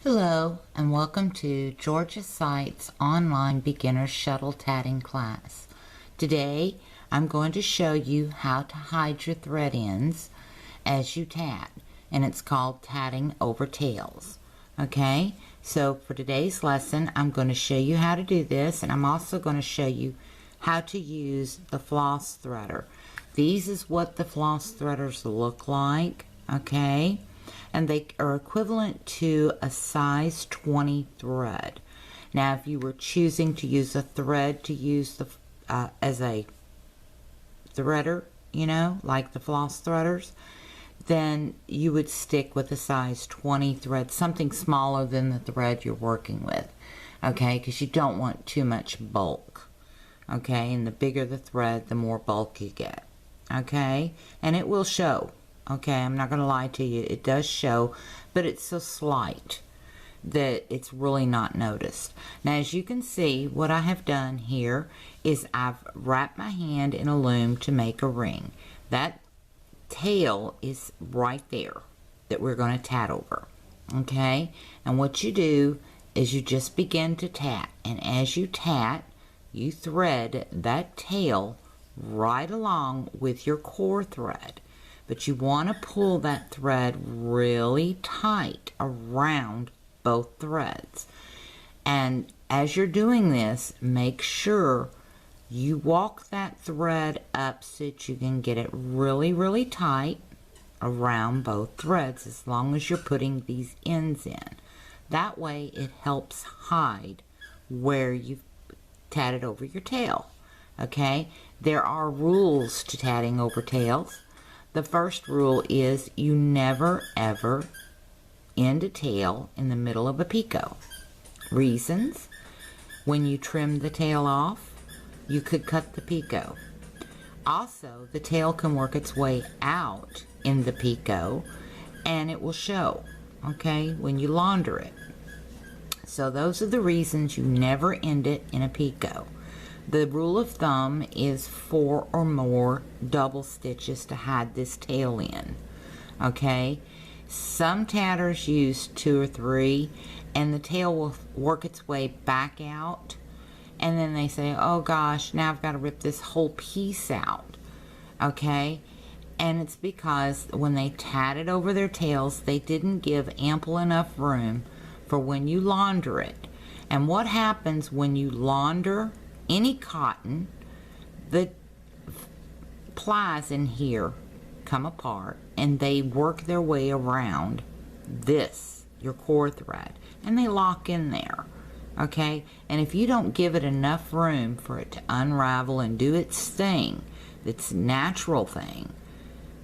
Hello and welcome to Georgia Sight's online beginner shuttle tatting class. Today I'm going to show you how to hide your thread ends as you tat, and it's called tatting over tails. Okay, so for today's lesson I'm going to show you how to do this, and I'm also going to show you how to use the floss threader. These is what the floss threaders look like, okay? And they are equivalent to a size 20 thread. Now, if you were choosing to use a thread to use the as a threader, you know, like the floss threaders, then you would stick with a size 20 thread, something smaller than the thread you're working with, okay, because you don't want too much bulk, okay, and the bigger the thread, the more bulk you get, okay, and it will show. Okay, I'm not going to lie to you. It does show, but it's so slight that it's really not noticed. Now, as you can see, what I have done here is I've wrapped my hand in a loom to make a ring. That tail is right there that we're going to tat over. Okay, and what you do is you just begin to tat, and as you tat, you thread that tail right along with your core thread. But you want to pull that thread really tight around both threads. And as you're doing this, make sure you walk that thread up so that you can get it really, really tight around both threads, as long as you're putting these ends in. That way it helps hide where you've tatted over your tail. Okay? There are rules to tatting over tails. The first rule is you never ever end a tail in the middle of a picot. Reasons: when you trim the tail off, you could cut the picot. Also, the tail can work its way out in the picot and it will show, okay, when you launder it. So those are the reasons you never end it in a picot. The rule of thumb is 4 or more double stitches to hide this tail in. Okay? Some tatters use 2 or 3, and the tail will work its way back out, and then they say, oh gosh, now I've got to rip this whole piece out. Okay? And it's because when they tatted over their tails, they didn't give ample enough room for when you launder it. And what happens when you launder any cotton, the plies in here come apart and they work their way around this, your core thread, and they lock in there. Okay, and if you don't give it enough room for it to unravel and do its thing, its natural thing,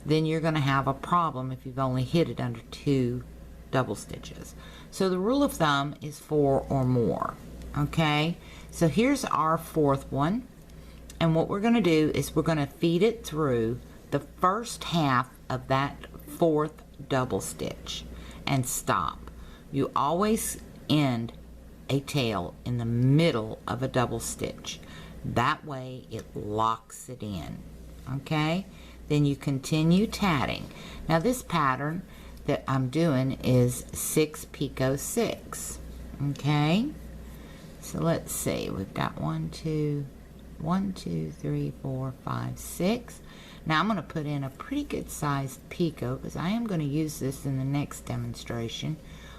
then you're going to have a problem if you've only hit it under 2 double stitches. So the rule of thumb is 4 or more. Okay, so here's our 4th one, and what we're going to do is we're going to feed it through the first half of that 4th double stitch and stop. You always end a tail in the middle of a double stitch. That way it locks it in. Okay, then you continue tatting. Now this pattern that I'm doing is 6 picot 6. Okay, so let's see, we've got 1, 2, 3, 4, 5, 6. Now I'm going to put in a pretty good sized picot because I am going to use this in the next demonstration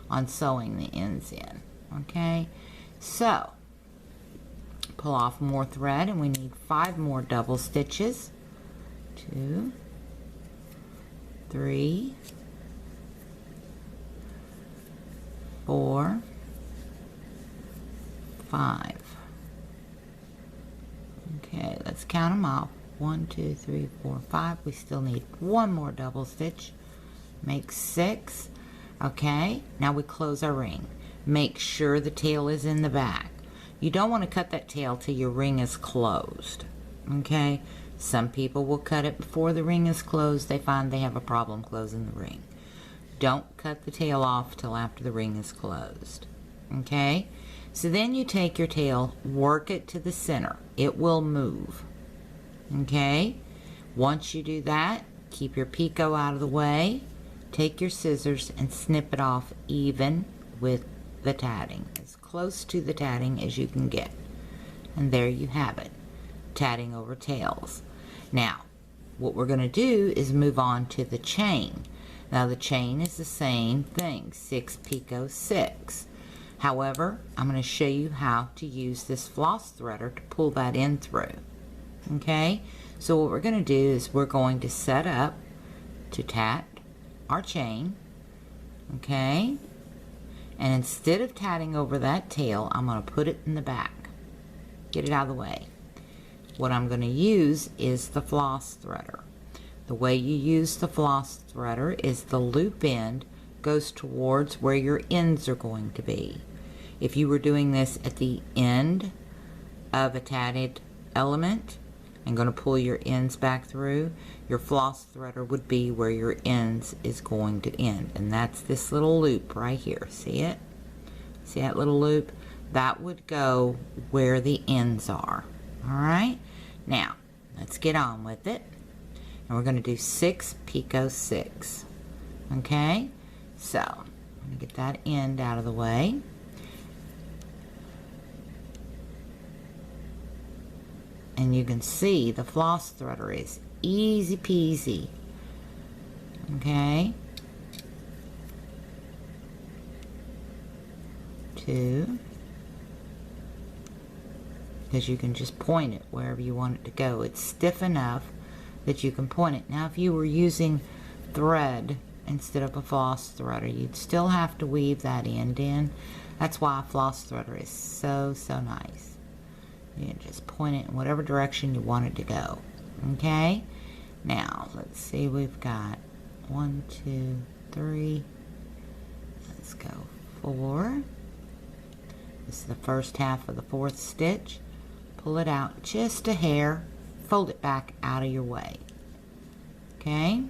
on sewing the ends in. Okay, so pull off more thread, and we need 5 more double stitches. 2, 3, 4, 5. Okay, let's count them off. 1, 2, 3, 4, 5. We still need 1 more double stitch. Make 6. Okay, now we close our ring. Make sure the tail is in the back. You don't want to cut that tail till your ring is closed. Okay, some people will cut it before the ring is closed. They find they have a problem closing the ring. Don't cut the tail off till after the ring is closed. Okay, so then you take your tail, work it to the center. It will move. Okay, once you do that, keep your picot out of the way, take your scissors and snip it off even with the tatting, as close to the tatting as you can get. And there you have it, tatting over tails. Now, what we're going to do is move on to the chain. Now the chain is the same thing, 6 picot 6. However, I'm going to show you how to use this floss threader to pull that in through. Okay, so what we're going to do is we're going to set up to tat our chain. Okay, and instead of tatting over that tail, I'm going to put it in the back. Get it out of the way. What I'm going to use is the floss threader. The way you use the floss threader is the loop end goes towards where your ends are going to be. If you were doing this at the end of a tatted element and going to pull your ends back through, your floss threader would be where your ends is going to end. And that's this little loop right here. See it? See that little loop? That would go where the ends are. Alright? Now, let's get on with it. And we're going to do 6 picot 6. Okay? So, I'm going to get that end out of the way. And you can see the floss threader is easy peasy. Okay? 2. Because you can just point it wherever you want it to go. It's stiff enough that you can point it. Now if you were using thread instead of a floss threader, you'd still have to weave that end in. That's why a floss threader is so nice. You can just point it in whatever direction you want it to go. Okay? Now, let's see, we've got 1, 2, 3. Let's go 4. This is the first half of the 4th stitch. Pull it out just a hair. Fold it back out of your way. Okay?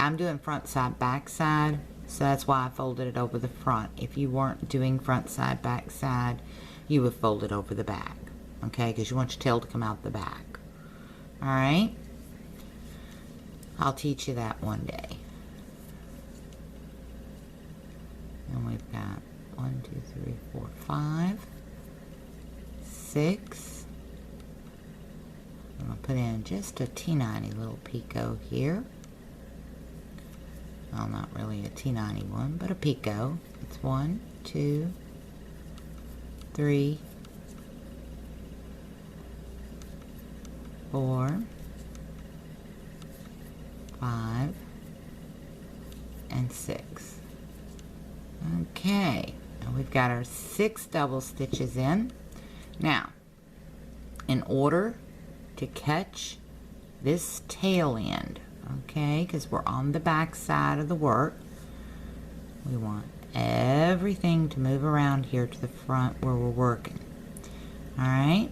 I'm doing front side, back side, so that's why I folded it over the front. If you weren't doing front side, back side, you would fold it over the back, okay, because you want your tail to come out the back. Alright? I'll teach you that one day. And we've got 1, 2, 3, 4, 5, 6. I'm going to put in just a teeny little picot here. Well, not really a teeny one, but a picot. It's 1, 2, 3, 4, 5, and 6. Okay, and we've got our 6 double stitches in. Now, in order to catch this tail end, okay, because we're on the back side of the work, we want everything to move around here to the front where we're working. Alright,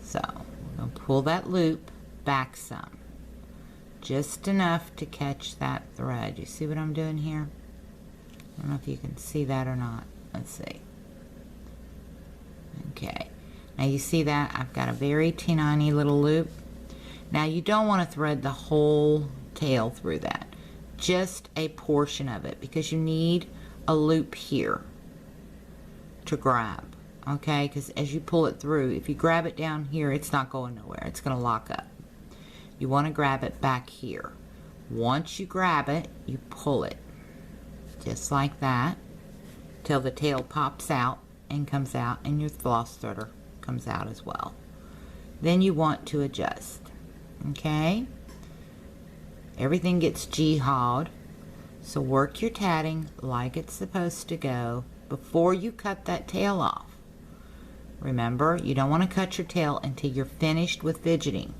so we're going to pull that loop back some, just enough to catch that thread. You see what I'm doing here? I don't know if you can see that or not. Let's see. Okay, now you see that I've got a very teeny little loop. Now you don't want to thread the whole tail through that, just a portion of it, because you need a loop here to grab, okay? Because as you pull it through, if you grab it down here, it's not going nowhere. It's going to lock up. You want to grab it back here. Once you grab it, you pull it just like that till the tail pops out and comes out, and your floss threader comes out as well. Then you want to adjust. Okay, everything gets G-hawed, so work your tatting like it's supposed to go before you cut that tail off. Remember, you don't want to cut your tail until you're finished with fidgeting,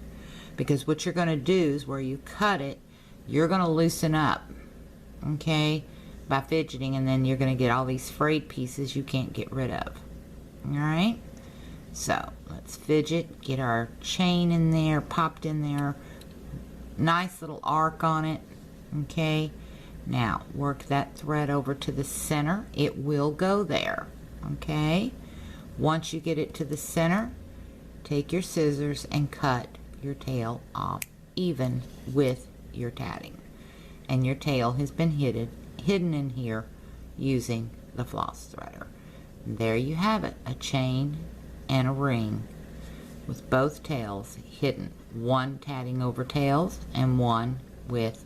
because what you're going to do is where you cut it, you're going to loosen up, okay, by fidgeting, and then you're going to get all these frayed pieces you can't get rid of. Alright? So, let's fidget, get our chain in there, popped in there, nice little arc on it, okay? Now, work that thread over to the center. It will go there, okay? Once you get it to the center, take your scissors and cut your tail off even with your tatting. And your tail has been hidden in here using the floss threader. And there you have it, a chain and a ring with both tails hidden, one tatting over tails and one with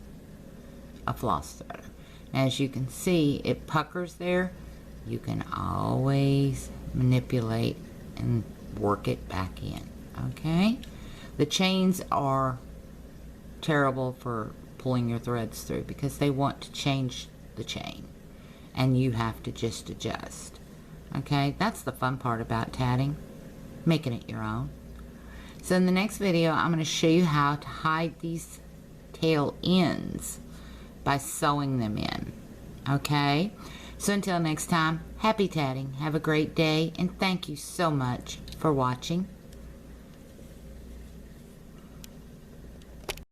a floss threader. As you can see, it puckers there. You can always manipulate and work it back in. Okay, the chains are terrible for pulling your threads through because they want to change the chain and you have to just adjust. Okay, that's the fun part about tatting, making it your own. So in the next video, I'm going to show you how to hide these tail ends by sewing them in. Okay, so until next time, happy tatting, have a great day, and thank you so much for watching.